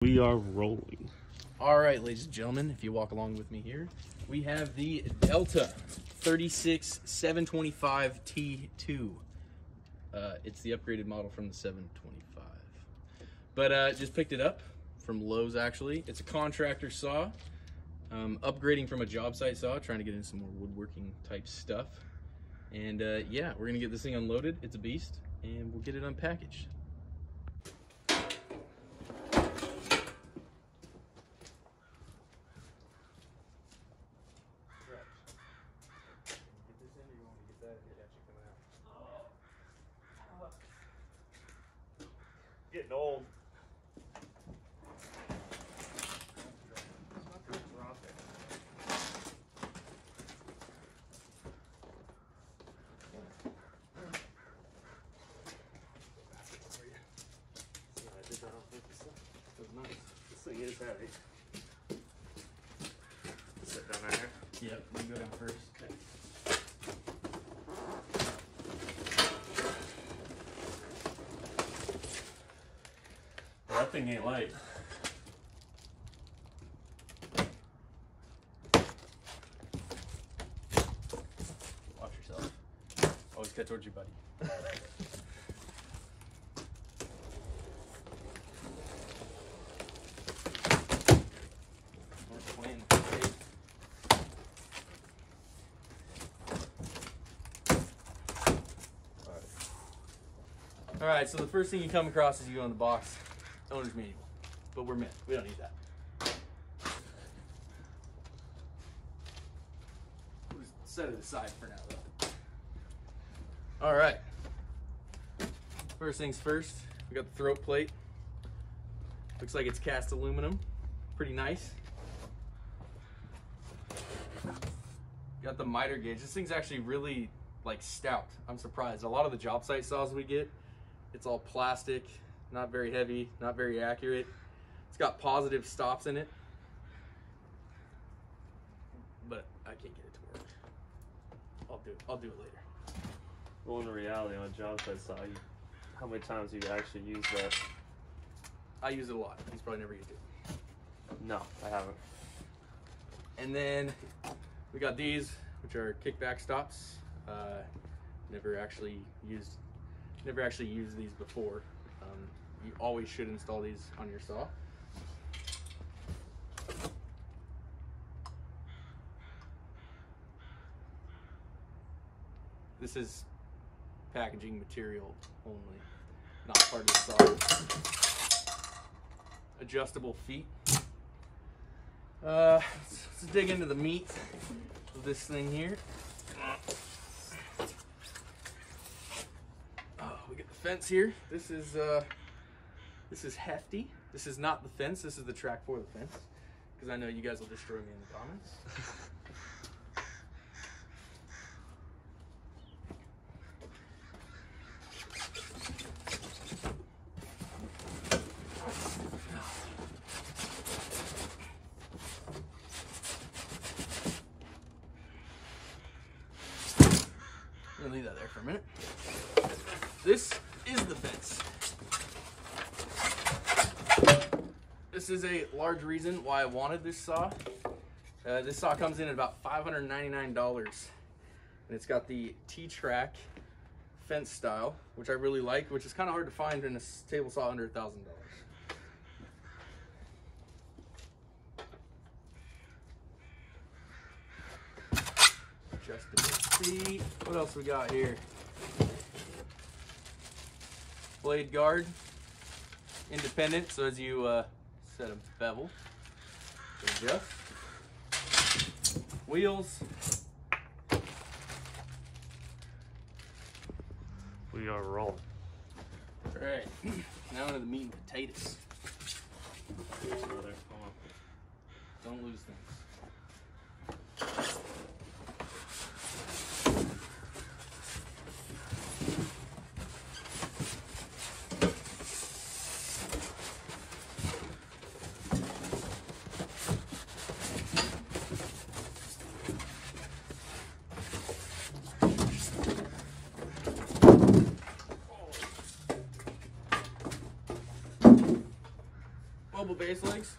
We are rolling. All right, ladies and gentlemen, if you walk along with me here, we have the Delta 36725 T2. It's the upgraded model from the 725. But just picked it up from Lowe's, actually. It's a contractor saw. Upgrading from a job site saw, trying to get into some more woodworking type stuff. And yeah, we're gonna get this thing unloaded. It's a beast, and we'll get it unpackaged. Getting old. This thing is heavy. Sit down right here. Yep, you can go down first. Okay. That thing ain't light. Watch yourself. Always cut towards your buddy. All right, so the first thing you come across as you go in the box, owner's manual, but we're mint. We don't need that. We'll just set it aside for now, though. All right. First things first, we got the throat plate. Looks like it's cast aluminum. Pretty nice. Got the miter gauge. This thing's actually really like stout. I'm surprised. A lot of the job site saws we get, it's all plastic, not very heavy, not very accurate. It's got positive stops in it, but I can't get it to work. I'll do it later. Well, in reality, on jobs I saw, how many times do you actually use that? I use it a lot. He's probably never used it. No, I haven't. And then we got these, which are kickback stops. Never actually used these before. You always should install these on your saw. This is packaging material only, not part of the saw. Adjustable feet. Let's dig into the meat of this thing here. We got the fence here. This is hefty. This is not the fence. This is the track for the fence, because I know you guys will destroy me in the comments. I'm gonna leave that there for a minute. This is the fence. This is a large reason why I wanted this saw. This saw comes in at about $599, and it's got the T-track fence style, which I really like, which is kind of hard to find in a table saw under $1,000. Adjustable seat. What else we got here? Blade guard, independent, so as you set a bevel, adjust. Wheels. We are rolling. All right, now into the meat and potatoes. Here's another. Hold on. Don't lose things. base legs.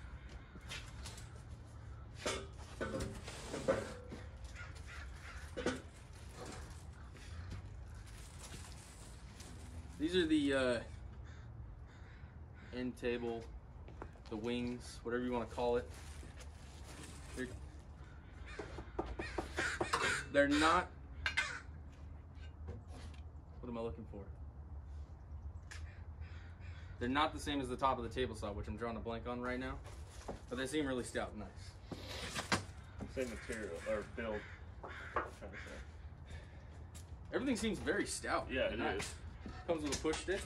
These are the end table, the wings, whatever you want to call it. They're not, what am I looking for? They're not the same as the top of the table saw, which I'm drawing a blank on right now, but they seem really stout and nice. Same material, or build, I'm trying to say. Everything seems very stout. Yeah, it nice. is. Comes with a push stick.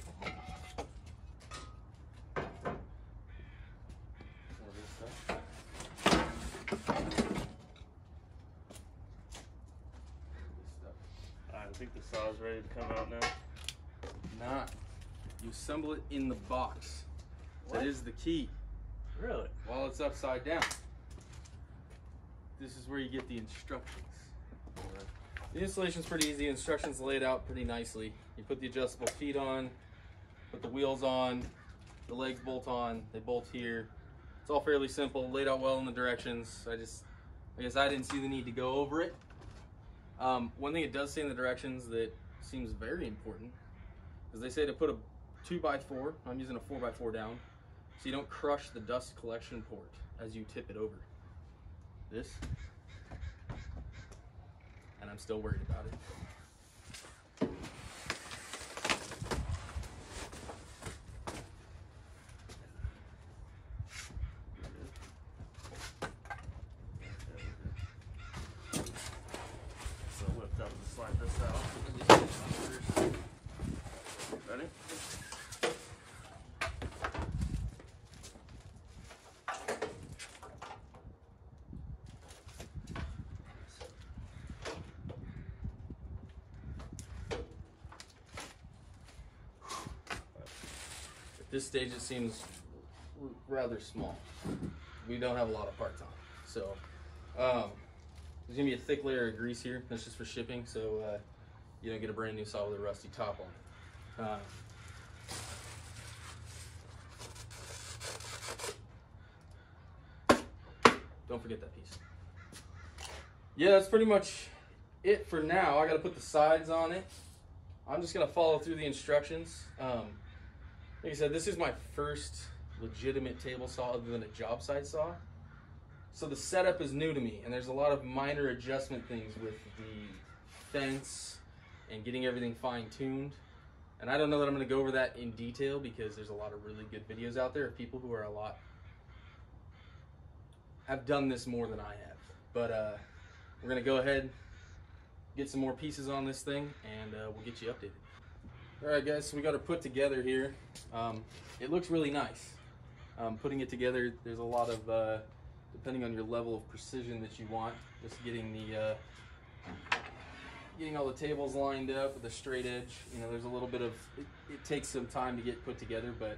I think the saw is ready to come out now. Not. You assemble it in the box. What? That is the key. Really? While it's upside down. This is where you get the instructions. The installation's pretty easy. Instructions laid out pretty nicely. You put the adjustable feet on, put the wheels on, the legs bolt on, they bolt here. It's all fairly simple, laid out well in the directions. I guess I didn't see the need to go over it. One thing it does say in the directions that seems very important is they say to put a 2x4, I'm using a 4x4 down, so you don't crush the dust collection port as you tip it over. This, and I'm still worried about it. So lift up and slide this out. Ready? At this stage it seems rather small. We don't have a lot of parts on, so there's gonna be a thick layer of grease here. That's just for shipping, so you don't get a brand new saw with a rusty top on it. Don't forget that piece. Yeah, that's pretty much it for now. I gotta put the sides on it. I'm just gonna follow through the instructions. Like I said, this is my first legitimate table saw other than a job site saw. So the setup is new to me, and there's a lot of minor adjustment things with the fence and getting everything fine-tuned. And I don't know that I'm gonna go over that in detail because there's a lot of really good videos out there of people who are have done this more than I have. But we're gonna go ahead, get some more pieces on this thing, and we'll get you updated. All right, guys, so we got it put together here. It looks really nice. Putting it together, there's a lot of, depending on your level of precision that you want, just getting the, getting all the tables lined up with a straight edge. You know, there's a little bit of, it takes some time to get put together, but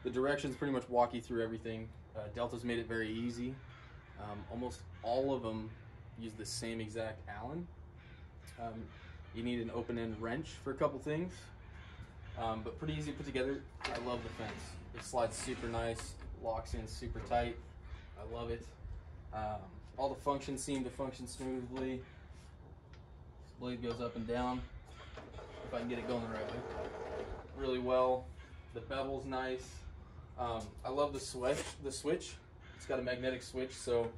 the directions pretty much walk you through everything. Delta's made it very easy. Almost all of them use the same exact Allen. You need an open-end wrench for a couple things, but pretty easy to put together. I love the fence. It slides super nice, locks in super tight. I love it. All the functions seem to function smoothly. This blade goes up and down, if I can get it going the right way, really well. The bevel's nice. I love the switch. It's got a magnetic switch, so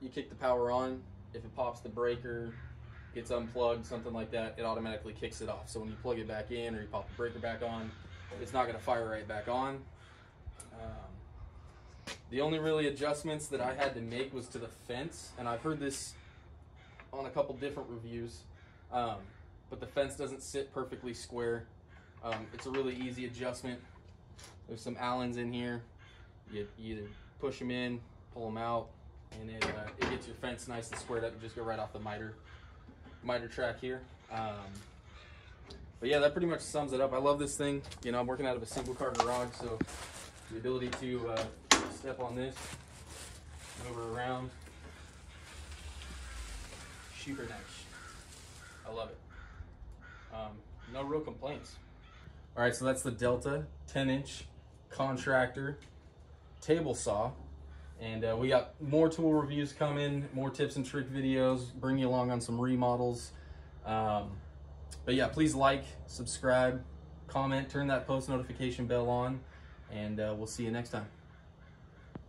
you kick the power on. If it pops the breaker, gets unplugged, something like that, it automatically kicks it off. So when you plug it back in or you pop the breaker back on, it's not going to fire right back on. The only really adjustments that I had to make was to the fence, and I've heard this on a couple different reviews, but the fence doesn't sit perfectly square. It's a really easy adjustment. There's some Allens in here. You either push them in, pull them out, and it gets your fence nice and squared up. You just go right off the miter track here. But yeah, that pretty much sums it up. I love this thing. You know, I'm working out of a single car garage, so the ability to step on this, move her around, super nice. I love it. No real complaints. All right, so that's the Delta 10-inch contractor table saw. And we got more tool reviews coming, more tips and trick videos, bring you along on some remodels. But yeah, please like, subscribe, comment, turn that post notification bell on, and we'll see you next time.